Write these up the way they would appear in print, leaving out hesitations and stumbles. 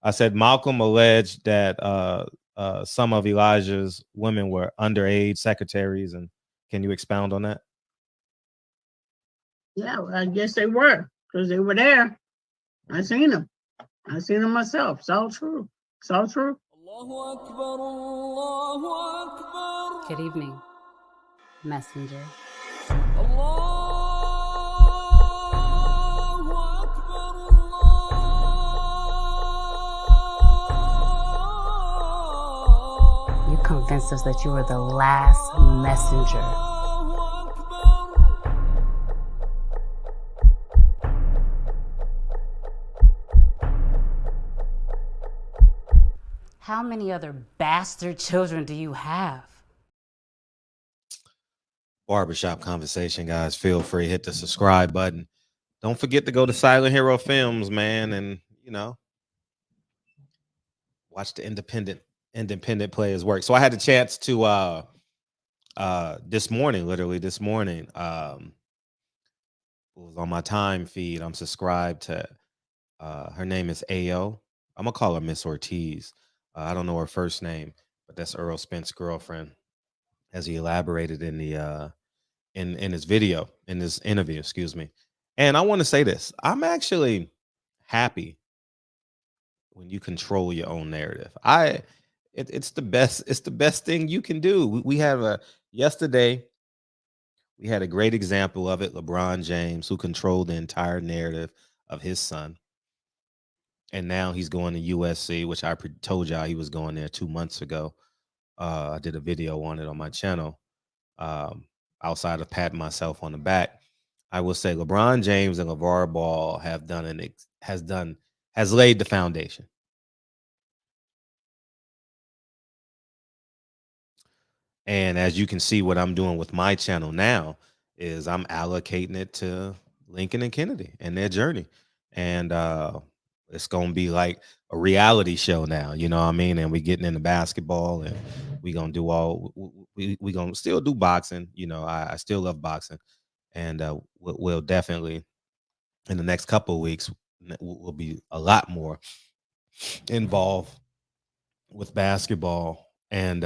I said Malcolm alleged that some of Elijah's women were underage secretaries, and can you expound on that? Yeah, well, I guess they were because they were there. I seen them. I seen them myself. It's all true. It's all true. Good evening, messenger. You convinced us that you were the last messenger. How many other bastard children do you have? Barbershop conversation, guys. Feel free, hit the subscribe button. Don't forget to go to Silent Hero Films, man, and watch the independent players work. So I had the chance to this morning, literally this morning, it was on my time feed. I'm subscribed to her name is AO. I'm gonna call her Miss Ortiz. I don't know her first name, but that's Errol Spence's girlfriend, as he elaborated in the in his video, in this interview, excuse me. And I want to say this: I'm actually happy when you control your own narrative. It's the best. It's the best thing you can do. We have yesterday. We had a great example of it. LeBron James, who controlled the entire narrative of his son, and now he's going to USC, which I told y'all he was going there 2 months ago. I did a video on it on my channel. Outside of patting myself on the back, I will say LeBron James and LeVar Ball have has laid the foundation. And as you can see, what I'm doing with my channel now is I'm allocating it to Lincoln and Kennedy and their journey. And it's gonna be like a reality show now, you know what I mean? And we getting into basketball, and we gonna do all we gonna still do boxing. I still love boxing, and we'll definitely in the next couple of weeks we'll be a lot more involved with basketball. And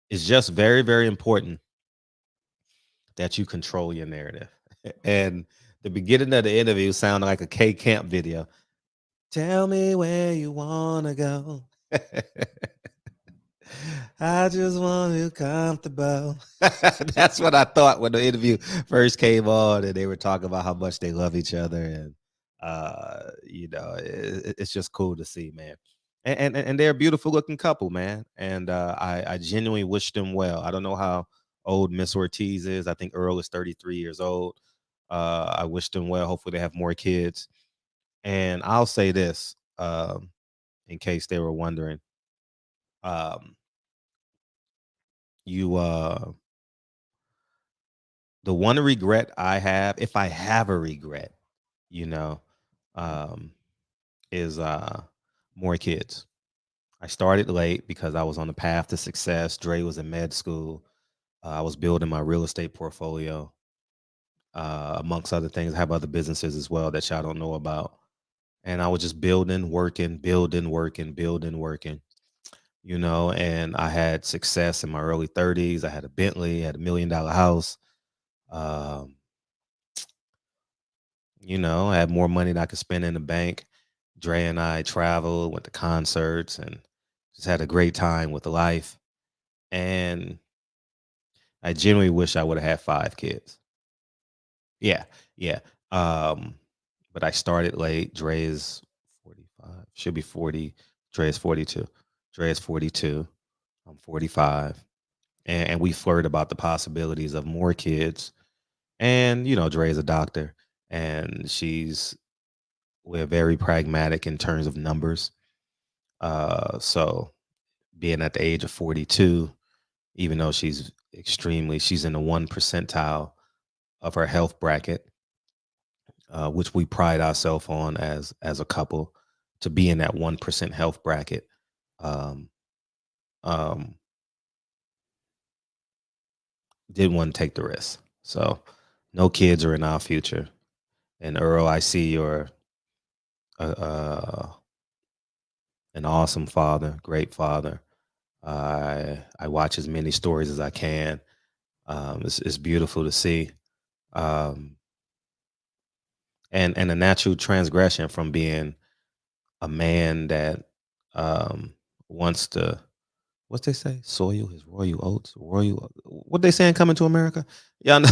it's just very, very important that you control your narrative. And the beginning of the interview sounded like a K Camp video. Tell me where you wanna go. I just want to comfortable. That's what I thought when the interview first came on, and they were talking about how much they love each other, and it's just cool to see, man. And they're a beautiful looking couple, man. And I genuinely wish them well. I don't know how old Miss Ortiz is. I think Earl is 33 years old. I wish them well. Hopefully they have more kids. And I'll say this, in case they were wondering. You The one regret I have, if I have a regret, you know, um, is more kids. I started late because I was on the path to success. Dre was in med school. I was building my real estate portfolio, amongst other things. I have other businesses as well that y'all don't know about. And I was just building, working, building, working, building, working, and I had success in my early 30s. I had a Bentley, had $1 million house. Um, I had more money than I could spend in the bank. Dre and I traveled, went to concerts, and just had a great time with life. And I genuinely wish I would have had 5 kids. Yeah, yeah. Um, but I started late. Dre is 45, should be 40. Dre is 42. Dre is 42. I'm 45. And we flirt about the possibilities of more kids. And, Dre is a doctor, and we're very pragmatic in terms of numbers. So being at the age of 42, even though she's in the 1 percentile of her health bracket, which we pride ourselves on as a couple, to be in that 1% health bracket. Um, um, didn't want to take the risk. So no kids are in our future. And Earl, I see you're an awesome father, great father. I watch as many stories as I can. It's beautiful to see, um, and a natural transgression from being a man that wants to, what they say, soil his royal oats, royal, what they saying, coming to America. Yeah,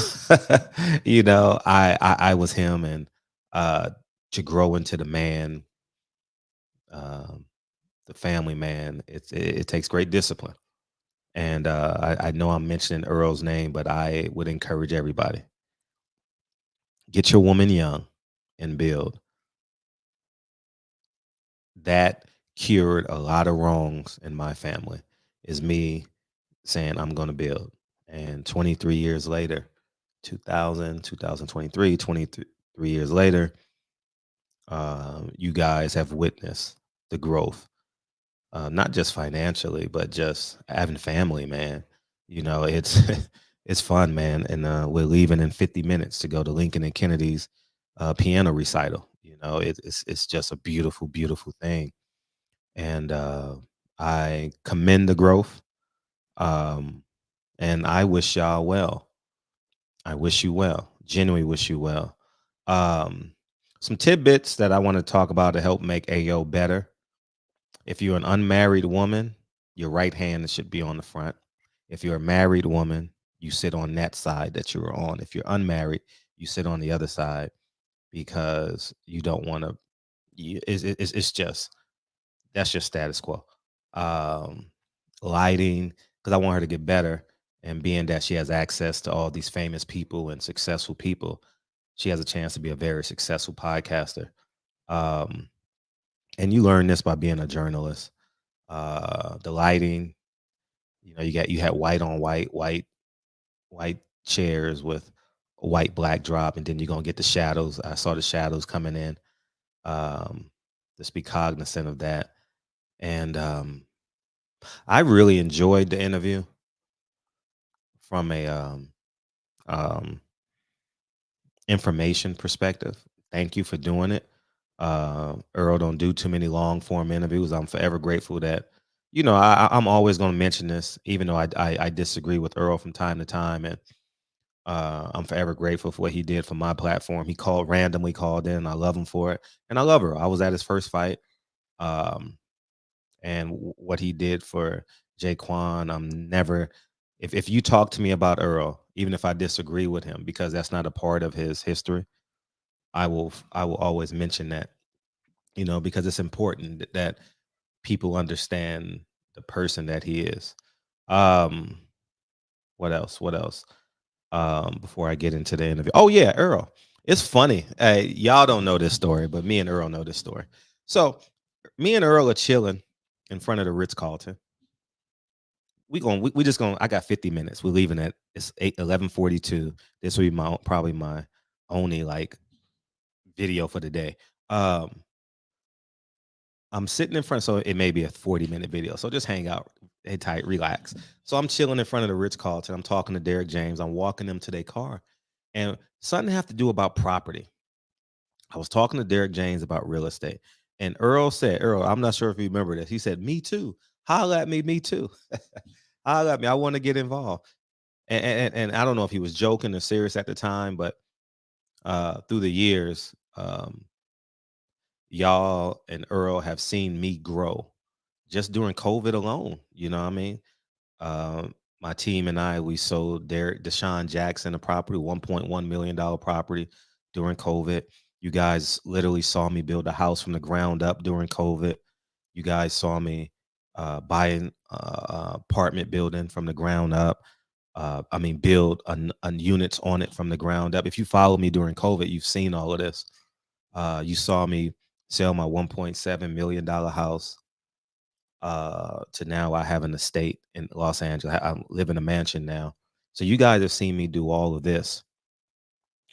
you know, I was him, and uh, to grow into the man, um, the family man, it takes great discipline. And I know I'm mentioning Earl's name, but I would encourage everybody, get your woman young and build. That cured a lot of wrongs in my family. Is me saying I'm going to build. And 23 years later, 2000, 2023, 23 years later, you guys have witnessed the growth, not just financially, but just having family, man. You know, it's it's fun, man. And we're leaving in 50 minutes to go to Lincoln and Kennedy's piano recital. You know, it's just a beautiful, beautiful thing. And I commend the growth. Um, and I wish y'all well. I wish you well. Genuinely wish you well. Um, some tidbits that I want to talk about to help make AO better. If you're an unmarried woman, your right hand should be on the front. If you're a married woman, you sit on that side that you were on. If you're unmarried, you sit on the other side because you don't want to. It's just, that's just status quo. Um, Lighting, because I want her to get better, and being that she has access to all these famous people and successful people, she has a chance to be a very successful podcaster. Um, and you learn this by being a journalist. The lighting, you know, you had white on white, white chairs with a white black drop, and then you're gonna get the shadows. I saw the shadows coming in. Um, just be cognizant of that. And I really enjoyed the interview from a um, information perspective. Thank you for doing it. Earl don't do too many long form interviews. I'm forever grateful that, you know, I'm always going to mention this, even though I disagree with Earl from time to time, and I'm forever grateful for what he did for my platform. He randomly called in. I love him for it, and I love Earl. I was at his first fight, um, and what he did for Jaquan, I'm never. If you talk to me about Earl, even if I disagree with him, because that's not a part of his history, I will always mention that, you know, because it's important that people understand the person that he is. Um, what else? What else? Before I get into the interview. Oh yeah, Earl. It's funny. Y'all don't know this story, but me and Earl know this story. So me and Earl are chilling in front of the Ritz Carlton. We just going. I got 50 minutes. We're leaving at it's 11:42. This will be probably my only like video for the day. Um, I'm sitting in front, so it may be a 40-minute video. So just hang out, hang tight, relax. So I'm chilling in front of the Ritz Carlton. I'm talking to Derek James. I'm walking them to their car, and something have to do about property. I was talking to Derek James about real estate, and Earl said, "Earl, I'm not sure if you remember this. He said, me too. Holla at me too. Holla at me. I want to get involved." And I don't know if he was joking or serious at the time, but through the years, y'all and Earl have seen me grow just during COVID alone. You know what I mean? My team and I, we sold Deshaun Jackson a property, $1.1 million property during COVID. You guys literally saw me build a house from the ground up during COVID. You guys saw me buying apartment building from the ground up. I mean, build a units on it from the ground up. If you follow me during COVID, you've seen all of this. You saw me sell my $1.7 million house to now I have an estate in Los Angeles. I live in a mansion now. So you guys have seen me do all of this,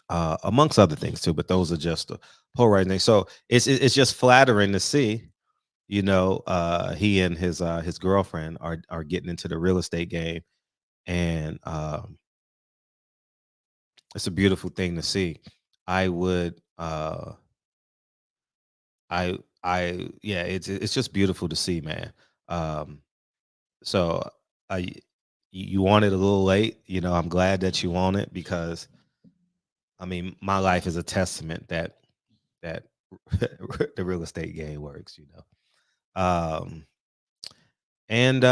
amongst other things too. But those are just the polarizing things. So it's just flattering to see, you know, he and his girlfriend are getting into the real estate game, and it's a beautiful thing to see. I would I it's just beautiful to see, man. Um, so I you want it a little late, I'm glad that you want it because I mean my life is a testament that the real estate game works. Um, and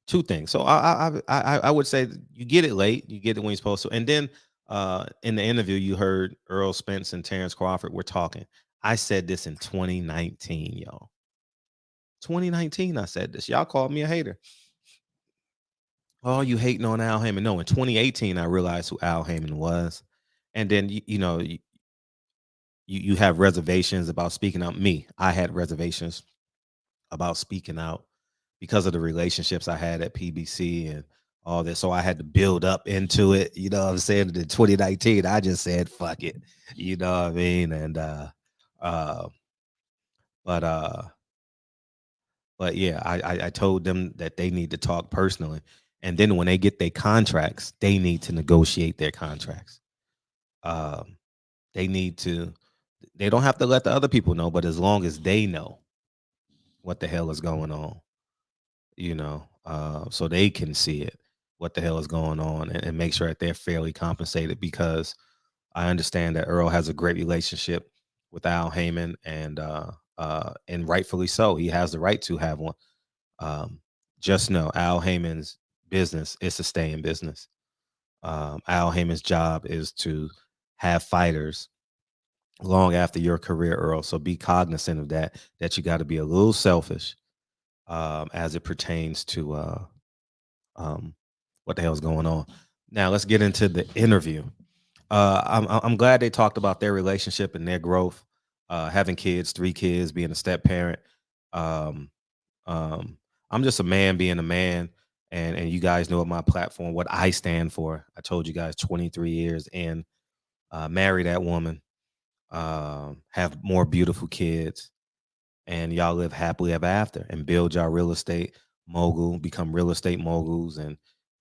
two things. So I would say that you get it late, you get it when you're supposed to, and then in the interview you heard Earl Spence and Terrence Crawford were talking. I said this in 2019, y'all. 2019, I said this. Y'all called me a hater. Oh, you hating on Al Heyman? No, in 2018, I realized who Al Heyman was, and then you have reservations about speaking out. Me, I had reservations about speaking out because of the relationships I had at PBC and all this. So I had to build up into it. You know what I'm saying? In 2019, I just said, fuck it. You know what I mean? And uh but uh but yeah, I told them that they need to talk personally. And then when they get their contracts, they need to negotiate their contracts. Um they need to they don't have to let the other people know, but as long as they know what the hell is going on, so they can see it, what the hell is going on, and make sure that they're fairly compensated. Because I understand that Earl has a great relationship with Al Heyman, and rightfully so. He has the right to have one. Um, just know Al Heyman's business is to stay in business. Al Heyman's job is to have fighters long after your career, Earl. So be cognizant of that. That you got to be a little selfish as it pertains to um, what the hell's going on. Now let's get into the interview. I'm glad they talked about their relationship and their growth, having kids, 3 kids, being a step parent. Um, um, I'm just a man being a man, and you guys know what my platform, what I stand for. I told you guys 23 years in, marry that woman, have more beautiful kids, and y'all live happily ever after and build y'all real estate mogul, become real estate moguls,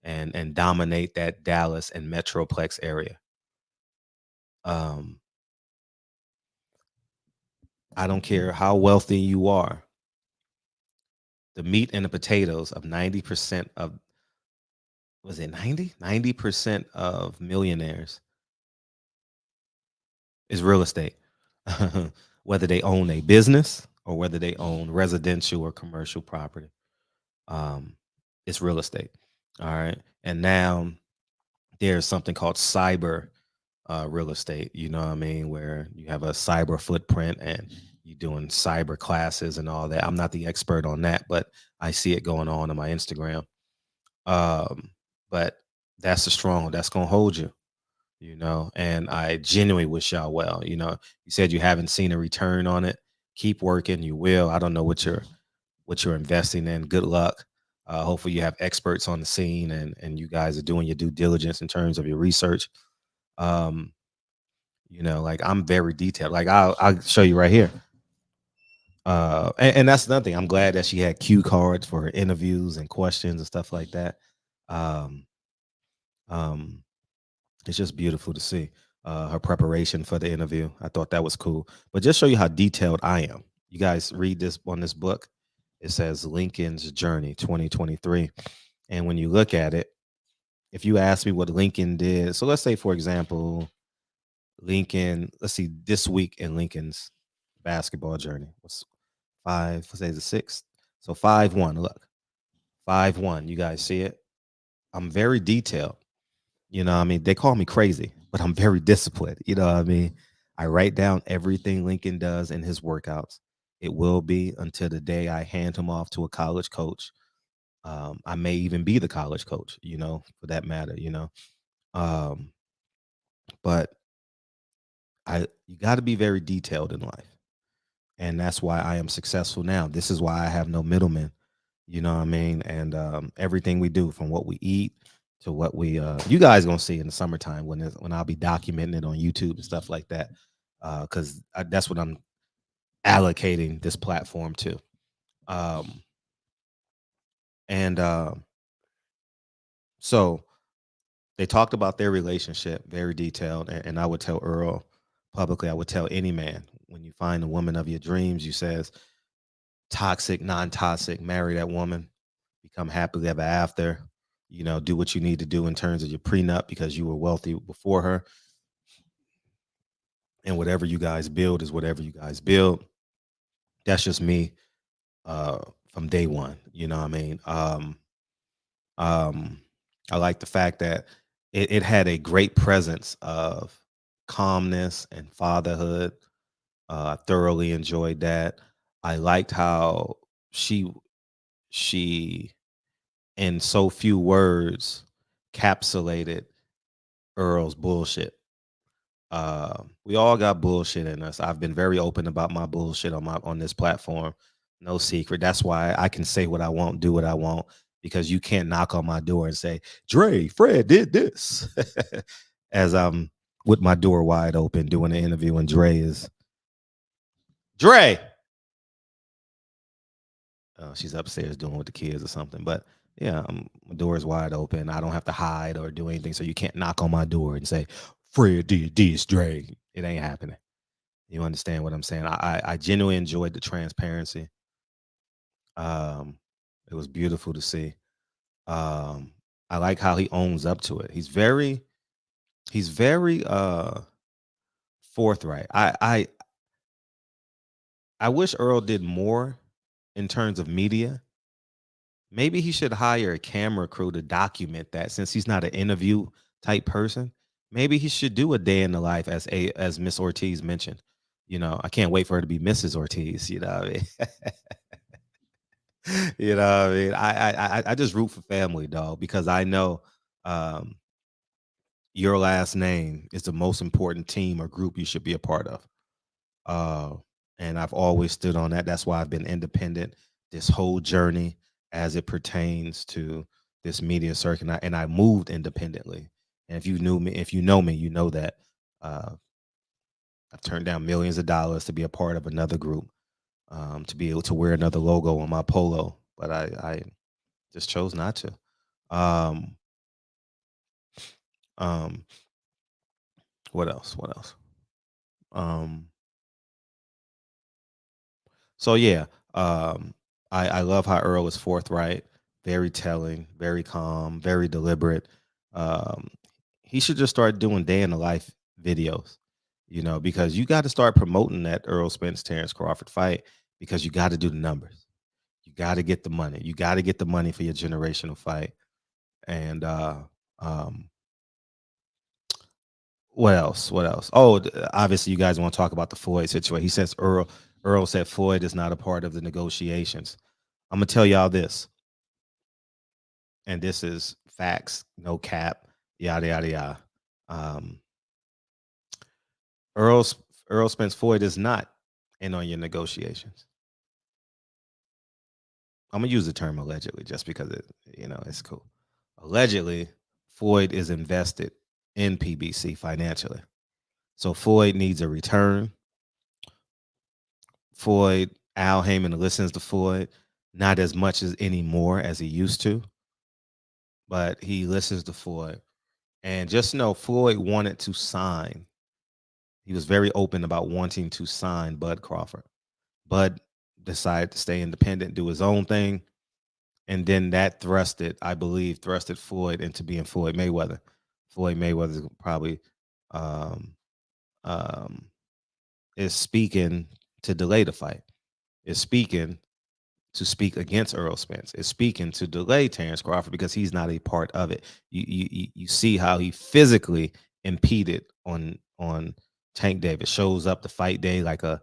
and dominate that Dallas and Metroplex area. Um, I don't care how wealthy you are. The meat and the potatoes of 90% of, was it 90? 90% of millionaires is real estate. Whether they own a business or whether they own residential or commercial property. Um, it's real estate. All right. And now there's something called cyber real estate, you know what I mean, where you have a cyber footprint and you're doing cyber classes and all that. I'm not the expert on that, but I see it going on my Instagram. But that's the strong, that's gonna hold you, and I genuinely wish y'all well. You said you haven't seen a return on it. Keep working, you will. I don't know what you're investing in. Good luck. Hopefully you have experts on the scene, and you guys are doing your due diligence in terms of your research. Um, like I'm very detailed. Like I'll show you right here. And that's another thing. I'm glad that she had cue cards for her interviews and questions and stuff like that. Um, um, it's just beautiful to see her preparation for the interview. I thought that was cool. But just show you how detailed I am. You guys read this on this book. It says Lincoln's Journey 2023. And when you look at it, if you ask me what Lincoln did, so let's say, for example, Lincoln, let's see, this week in Lincoln's basketball journey was let's say the 6th. So 5-1. Look, 5-1. You guys see it? I'm very detailed. You know what I mean? They call me crazy, but I'm very disciplined. You know what I mean? I write down everything Lincoln does in his workouts. It will be until the day I hand him off to a college coach. I may even be the college coach, for that matter, Um, but you got to be very detailed in life. And that's why I am successful now. This is why I have no middlemen. You know what I mean? And everything we do, from what we eat to what we you guys gonna see in the summertime when I'll be documenting it on YouTube and stuff like that. Because that's what I'm allocating this platform to. And so they talked about their relationship, very detailed. And I would tell Earl publicly, I would tell any man, when you find the woman of your dreams, you says toxic, non-toxic, marry that woman, become happily ever after. Do what you need to do in terms of your prenup because you were wealthy before her. And whatever you guys build is whatever you guys build. That's just me from day one. You know what I mean? Um, I like the fact that it had a great presence of calmness and fatherhood. I thoroughly enjoyed that. I liked how she she in so few words capsulated Earl's bullshit. We all got bullshit in us. I've been very open about my bullshit on this platform. No secret. That's why I can say what I want, do what I want, because you can't knock on my door and say, Dre, Fred did this. As I'm with my door wide open doing an interview, and Dre. She's upstairs doing with the kids or something. But yeah, my door is wide open. I don't have to hide or do anything. So you can't knock on my door and say, Fred did this, Dre. It ain't happening. You understand what I'm saying? I genuinely enjoyed the transparency. It was beautiful to see. I like how he owns up to it. He's very forthright. I wish Earl did more in terms of media. Maybe he should hire a camera crew to document that, since he's not an interview type person. Maybe he should do a day in the life, as Miss Ortiz mentioned. I can't wait for her to be Mrs. Ortiz. You know what I mean? You know what I mean? I just root for family, dog, because I know um, your last name is the most important team or group you should be a part of. Uh, and I've always stood on that. That's why I've been independent this whole journey as it pertains to this media circuit. And I moved independently. And if you know me, you know that I've turned down millions of dollars to be a part of another group, to be able to wear another logo on my polo, but I just chose not to. Um, um, what else? What else? Um, So yeah, I love how Earl is forthright, very telling, very calm, very deliberate. Um, he should just start doing day in the life videos, because you got to start promoting that Earl Spence Terrence Crawford fight, because you got to do the numbers. You got to get the money. You got to get the money for your generational fight. And um, what else? What else? Oh, obviously, you guys want to talk about the Floyd situation. He says Earl said Floyd is not a part of the negotiations. I'm gonna tell y'all this, and this is facts, no cap, yada yada yada. Um, Earl Earl Spence Floyd is not in on your negotiations. I'm gonna use the term allegedly just because it's cool. Allegedly, Floyd is invested in PBC financially, so Floyd needs a return. Al Heyman listens to Floyd, not as much as anymore as he used to, but he listens to Floyd. And just know Floyd wanted to sign. He was very open about wanting to sign Bud Crawford. Bud decided to stay independent, do his own thing. And then that I believe, thrusted Floyd into being Floyd Mayweather. Floyd Mayweather probably um, um, is speaking to delay the fight, is speaking to speak against Earl Spence, is speaking to delay Terrence Crawford because he's not a part of it. You see how he physically impeded on Tank Davis. Shows up the fight day like a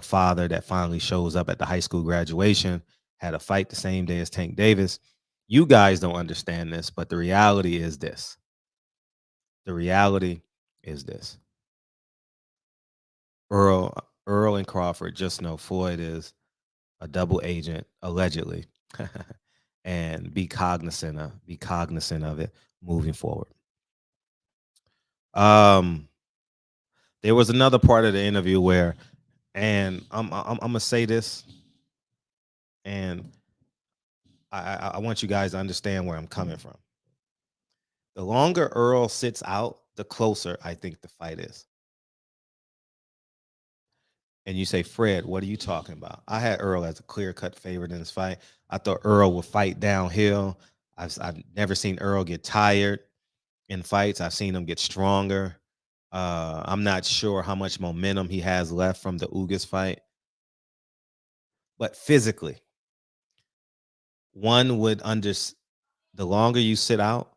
father that finally shows up at the high school graduation. Had a fight the same day as Tank Davis. You guys don't understand this, but the reality is this. The reality is this. Earl and Crawford just know Floyd is a double agent, allegedly, and be cognizant of it moving forward. There was another part of the interview where, and I'm gonna say this, and I want you guys to understand where I'm coming from. The longer Earl sits out, the closer I think the fight is. and you say, Fred, what are you talking about? I had Earl as a clear-cut favorite in this fight. I thought Earl would fight downhill. I've never seen Earl get tired in fights. I've seen him get stronger. I'm not sure how much momentum he has left from the Ugas fight. But physically, one would the longer you sit out,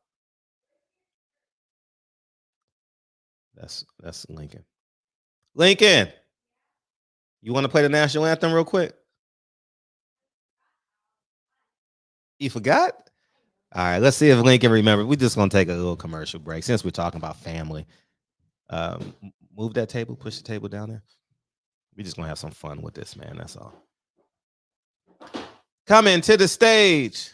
that's Lincoln. Lincoln, you want to play the national anthem real quick? You forgot? All right, let's see if Lincoln remembers. We're just gonna take a little commercial break since we're talking about family. Move that table, push the table down there. We're just gonna have some fun with this, man. That's all. Coming to the stage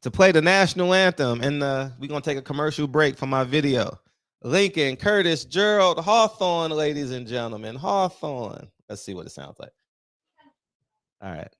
to play the national anthem, and we're gonna take a commercial break from my video. Lincoln Curtis Gerald Hawthorne, ladies and gentlemen, Hawthorne. Let's see what it sounds like. All right.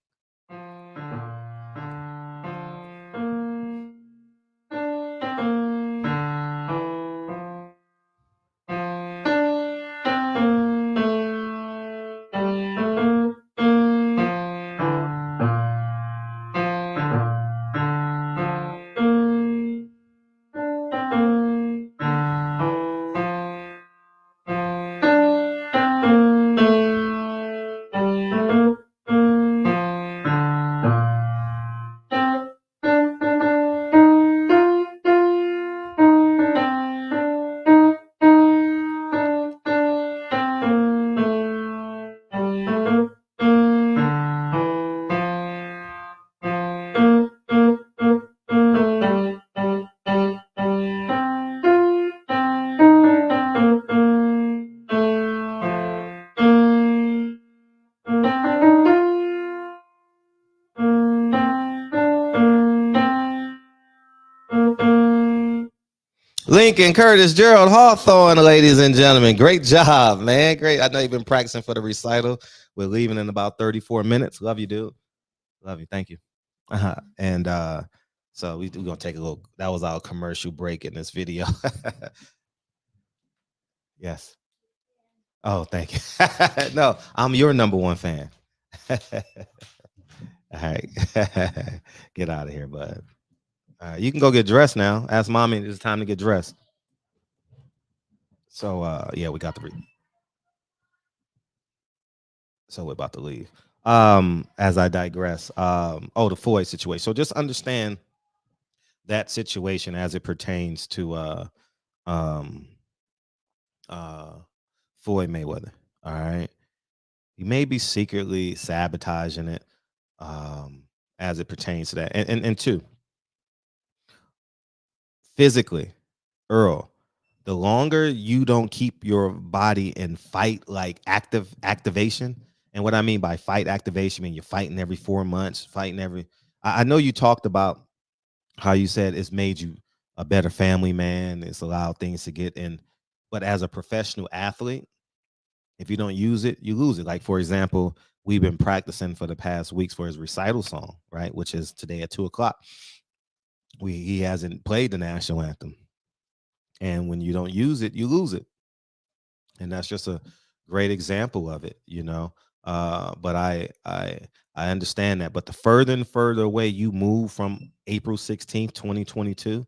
Lincoln Curtis Gerald Hawthorne, ladies and gentlemen. Great job, man. Great. I know you've been practicing for the recital. We're leaving in about 34 minutes. Love you, dude. Love you. Thank you. And so we're going to take a little, that was our commercial break in this video. Yes. Oh, thank you. No, I'm your number one fan. All right. Get out of here, bud. You can go get dressed now. Ask mommy it's time to get dressed. So yeah, we got the so we're about to leave. As I digress. The Floyd situation. So just understand that situation as it pertains to Floyd Mayweather. All right. He may be secretly sabotaging it as it pertains to that. And two, physically, Earl, the longer you don't keep your body in fight like activation, and what I mean by fight activation, I mean you're fighting every 4 months, fighting every. I know you talked about how you said it's made you a better family man, it's allowed things to get in, but as a professional athlete, if you don't use it, you lose it. Like for example, we've been practicing for the past weeks for his recital song, right? Which is today at 2:00. He hasn't played the national anthem. And when you don't use it, you lose it. And that's just a great example of it, you know. But I understand that. But the further and further away you move from April 16th, 2022,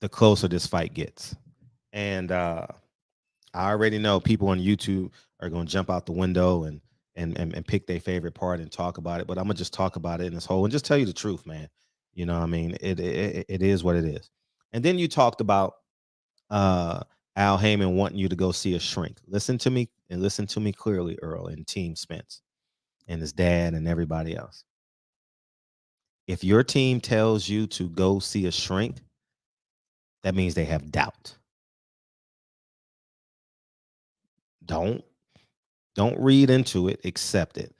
the closer this fight gets. And I already know people on YouTube are going to jump out the window and pick their favorite part and talk about it. But I'm going to just talk about it in this whole and just tell you the truth, man. You know what I mean? It is what it is. And then you talked about Al Heyman wanting you to go see a shrink. Listen to me and listen to me clearly, Earl and Team Spence and his dad and everybody else. If your team tells you to go see a shrink, that means they have doubt. Don't read into it, accept it.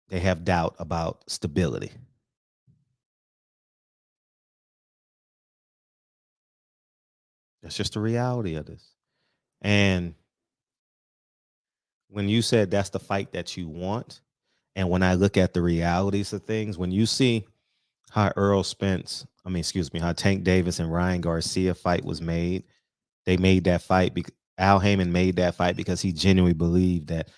They have doubt about stability. That's just the reality of this. And when you said that's the fight that you want, and when I look at the realities of things, when you see how how Tank Davis and Ryan Garcia fight was made, they made that fight Al Heyman made that fight because he genuinely believed that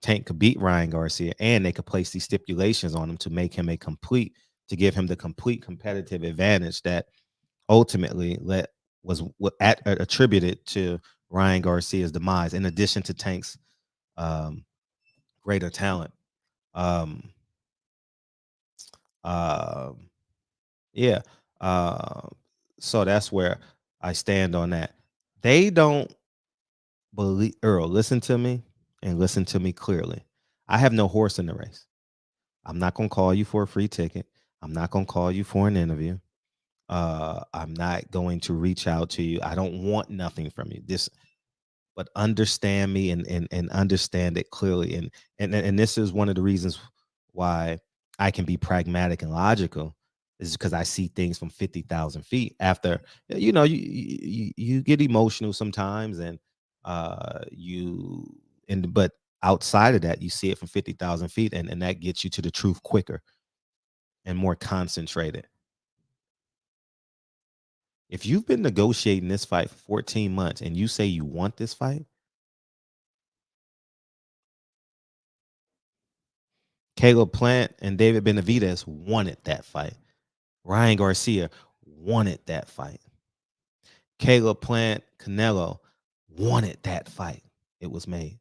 Tank could beat Ryan Garcia, and they could place these stipulations on him to make him to give him the complete competitive advantage that ultimately attributed to Ryan Garcia's demise, in addition to Tank's um, greater talent. Um, uh, yeah. Uh, so that's where I stand on that. They don't believe, Earl, listen to me and listen to me clearly. I have no horse in the race. I'm not going to call you for a free ticket. I'm not going to call you for an interview. I'm not going to reach out to you. I don't want nothing from you. But understand me and understand it clearly. And this is one of the reasons why I can be pragmatic and logical, is because I see things from 50,000 feet. After, you get emotional sometimes, and but outside of that, you see it from 50,000 feet, and that gets you to the truth quicker and more concentrated. If you've been negotiating this fight for 14 months and you say you want this fight, Caleb Plant and David Benavidez wanted that fight. Ryan Garcia wanted that fight. Caleb Plant, Canelo wanted that fight. It was made.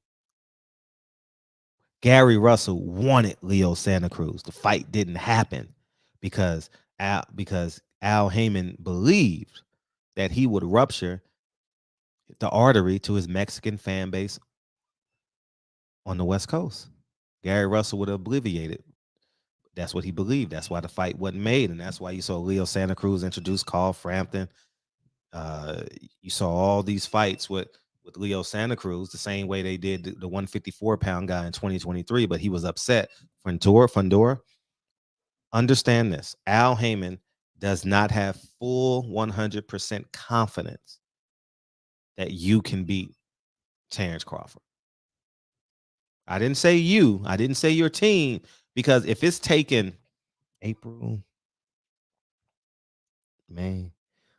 Gary Russell wanted Leo Santa Cruz. The fight didn't happen because Al Heyman believed that he would rupture the artery to his Mexican fan base on the West Coast. Gary Russell would have obliviated. That's what he believed. That's why the fight wasn't made, and that's why you saw Leo Santa Cruz introduce Carl Frampton. You saw all these fights with Leo Santa Cruz the same way they did the 154-pound guy in 2023, but he was upset. Fundora. Understand this. Al Heyman does not have full 100% confidence that you can beat Terrence Crawford. I didn't say you. I didn't say your team, because if it's taken April, May,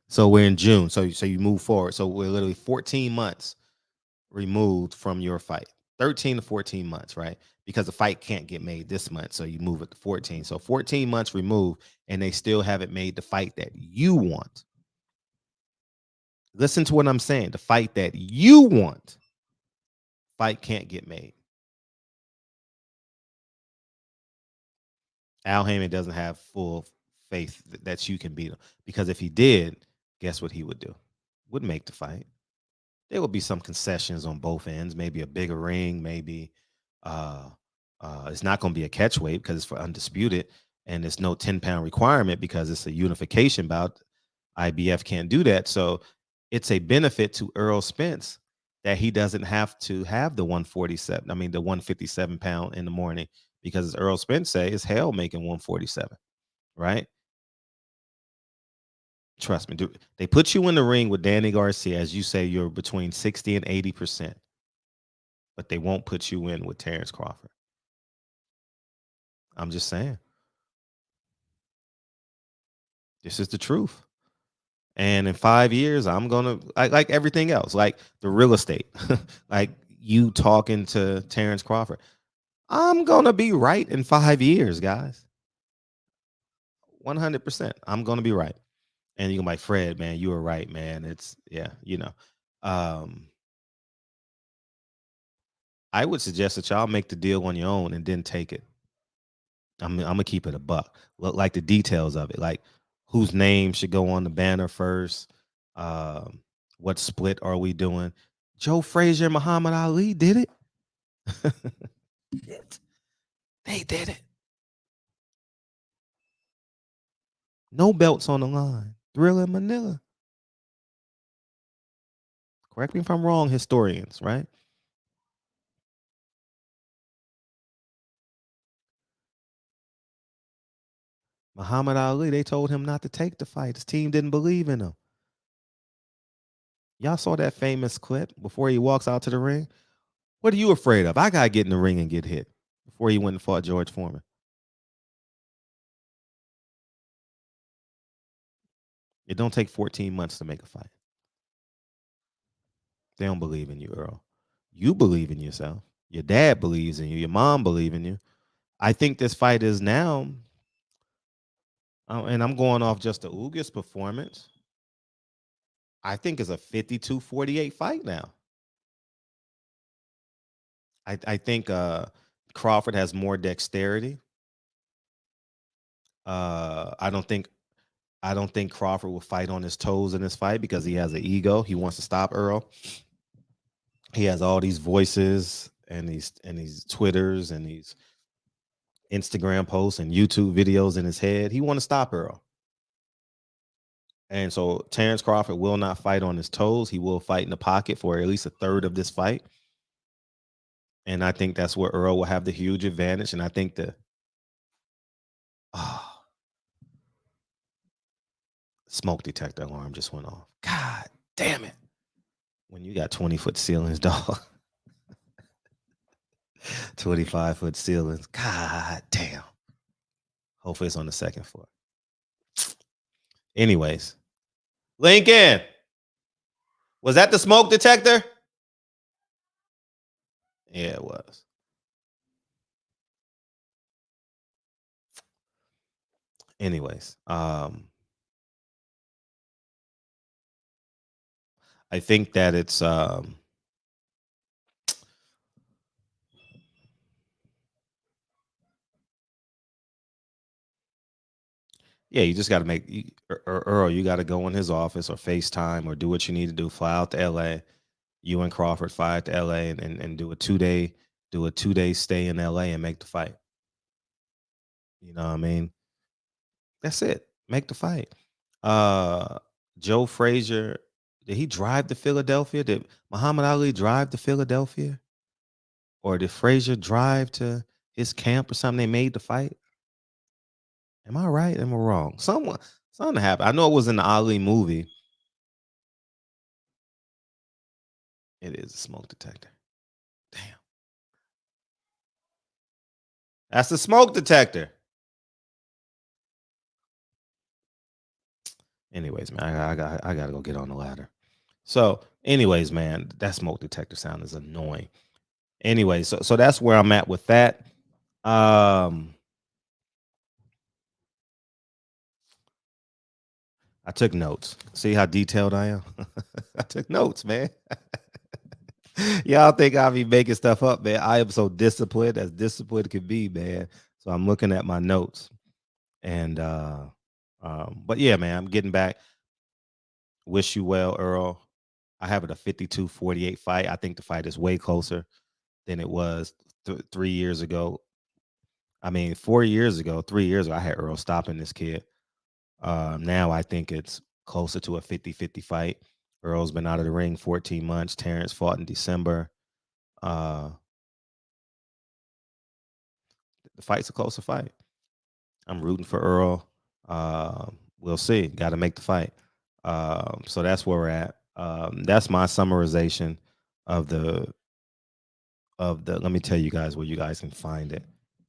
so we're in June. So you move forward. So we're literally 14 months removed from your fight. 13 to 14 months, right? Because the fight can't get made this month. So you move it to 14. So 14 months removed, and they still haven't made the fight that you want. Listen to what I'm saying. The fight that you want, fight can't get made. Al Heyman doesn't have full faith that you can beat him, because if he did, guess what he would do? Would make the fight. There will be some concessions on both ends, maybe a bigger ring, maybe it's not going to be a catch weight because it's for undisputed, and there's no 10-pound requirement because it's a unification bout. IBF can't do that. So it's a benefit to Errol Spence that he doesn't have to have the 157-pound in the morning, because as Errol Spence say, it's hell making 147, right? Trust me, they put you in the ring with Danny Garcia, as you say, you're between 60 and 80%, but they won't put you in with Terrence Crawford. I'm just saying. This is the truth. And in 5 years, I'm going to, like everything else, like the real estate, like you talking to Terrence Crawford, I'm going to be right in 5 years, guys. 100%. I'm going to be right. And you're like, Fred, man, you were right, man. It's, yeah, I would suggest that y'all make the deal on your own and then take it. I'm gonna keep it a buck. Look, like the details of it, like whose name should go on the banner first. What split are we doing? Joe Frazier, Muhammad Ali did it. They did it. No belts on the line. Thriller Manila. Correct me if I'm wrong, historians, right? Muhammad Ali, they told him not to take the fight. His team didn't believe in him. Y'all saw that famous clip before he walks out to the ring? What are you afraid of? I gotta get in the ring and get hit, before he went and fought George Foreman. It don't take 14 months to make a fight. They don't believe in you, Earl. You believe in yourself. Your dad believes in you. Your mom believes in you. I think this fight is now, and I'm going off just the Ugas performance. I think it's a 52-48 fight now. I think Crawford has more dexterity. I don't think Crawford will fight on his toes in this fight because he has an ego. He wants to stop Earl. He has all these voices and these Twitters and these Instagram posts and YouTube videos in his head. He want to stop Earl. And so Terrence Crawford will not fight on his toes. He will fight in the pocket for at least a third of this fight. And I think that's where Earl will have the huge advantage. And I think smoke detector alarm just went off. God damn it. When you got 20-foot ceilings, dog. 25-foot ceilings. God damn. Hopefully it's on the second floor. Anyways. Lincoln. Was that the smoke detector? Yeah, it was. Anyways, I think that it's yeah, you just got to make Earl, you got to go in his office or FaceTime or do what you need to do. Fly out to LA. You and Crawford fly out to LA and do a 2-day stay in LA and make the fight. You know what I mean? That's it. Make the fight. Joe Frazier, did he drive to Philadelphia? Did Muhammad Ali drive to Philadelphia? Or did Frazier drive to his camp or something? They made the fight. Am I right? Am I wrong? Something happened. I know it was in the Ali movie. It is a smoke detector. Damn. That's the smoke detector. Anyways, man, I gotta go get on the ladder. So, anyways, man, that smoke detector sound is annoying. Anyway, so that's where I'm at with that. I took notes. See how detailed I am? I took notes, man. Y'all think I'll be making stuff up, man. I am so disciplined, as disciplined could be, man. So I'm looking at my notes. And but yeah, man, I'm getting back. Wish you well, Earl. I have it a 52-48 fight. I think the fight is way closer than it was 3 years ago. I mean, 4 years ago, 3 years ago, I had Earl stopping this kid. Now I think it's closer to a 50-50 fight. Earl's been out of the ring 14 months. Terrence fought in December. The fight's a closer fight. I'm rooting for Earl. We'll see. Got to make the fight. So that's where we're at. That's my summarization of the. Let me tell you guys where you guys can find it,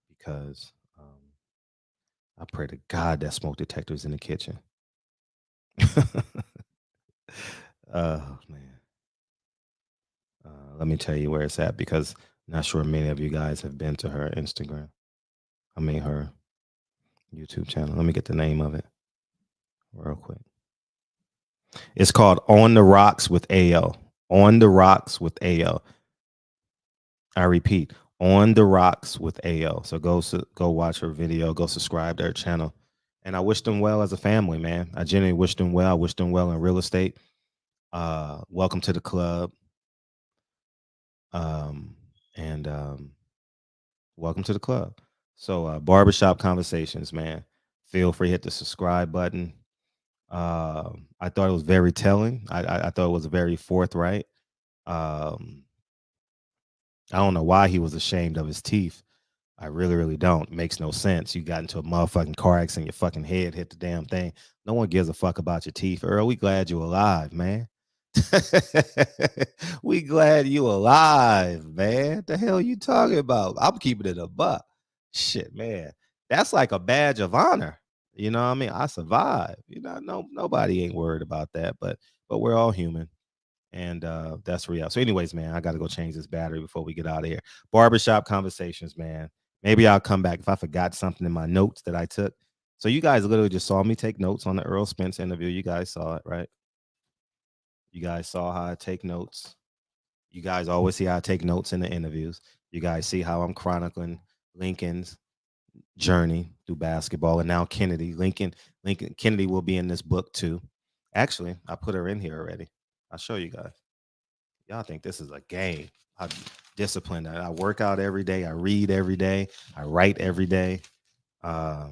because I pray to God that smoke detector is in the kitchen. Oh man. Let me tell you where it's at, because I'm not sure many of you guys have been to her Instagram. I mean her YouTube channel. Let me get the name of it real quick. It's called On the Rocks with AO. On the Rocks with AO. I repeat, On the Rocks with AO. So go watch her video. Go subscribe to her channel. And I wish them well as a family, man. I genuinely wish them well. I wish them well in real estate. Welcome to the club. Welcome to the club. So barbershop conversations, man. Feel free to hit the subscribe button. I thought it was very telling. I thought it was very forthright. I don't know why he was ashamed of his teeth. I really, really don't. It makes no sense. You got into a motherfucking car accident, your fucking head hit the damn thing. No one gives a fuck about your teeth. Earl, we glad you alive, man. We glad you alive, man. The hell you talking about? I'm keeping it a buck. Shit, man. That's like a badge of honor. You know what I mean? I survived. You know, nobody ain't worried about that, but we're all human. And that's real. So, anyways, man, I got to go change this battery before we get out of here. Barbershop conversations, man. Maybe I'll come back if I forgot something in my notes that I took. So, you guys literally just saw me take notes on the Errol Spence interview. You guys saw it, right? You guys saw how I take notes. You guys always see how I take notes in the interviews. You guys see how I'm chronicling Lincoln's journey through basketball, and now Lincoln Kennedy will be in this book too. Actually, I put her in here already. I'll show you guys. Y'all think this is a game. I'm disciplined. I work out every day. I read every day. I write every day. Yeah.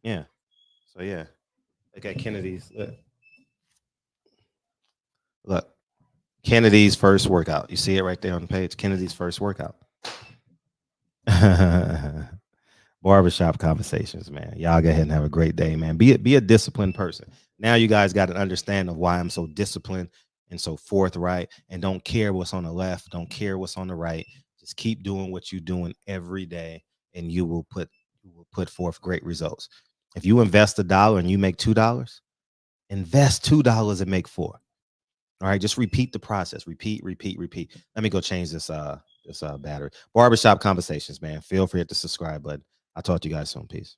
So yeah. Look at Kennedy's. Look. Kennedy's first workout. You see it right there on the page. Kennedy's first workout. Barbershop conversations, man. Y'all go ahead and have a great day, man. Be a disciplined person. Now you guys got an understanding of why I'm so disciplined and so forthright and don't care what's on the left, don't care what's on the right. Just keep doing what you're doing every day, and you will put forth great results. If you invest $1 and you make $2, invest $2 and make $4. All right, just repeat the process. Repeat. Let me go change this battery. Barbershop conversations, man. Feel free to hit the subscribe button. I'll talk to you guys soon. Peace.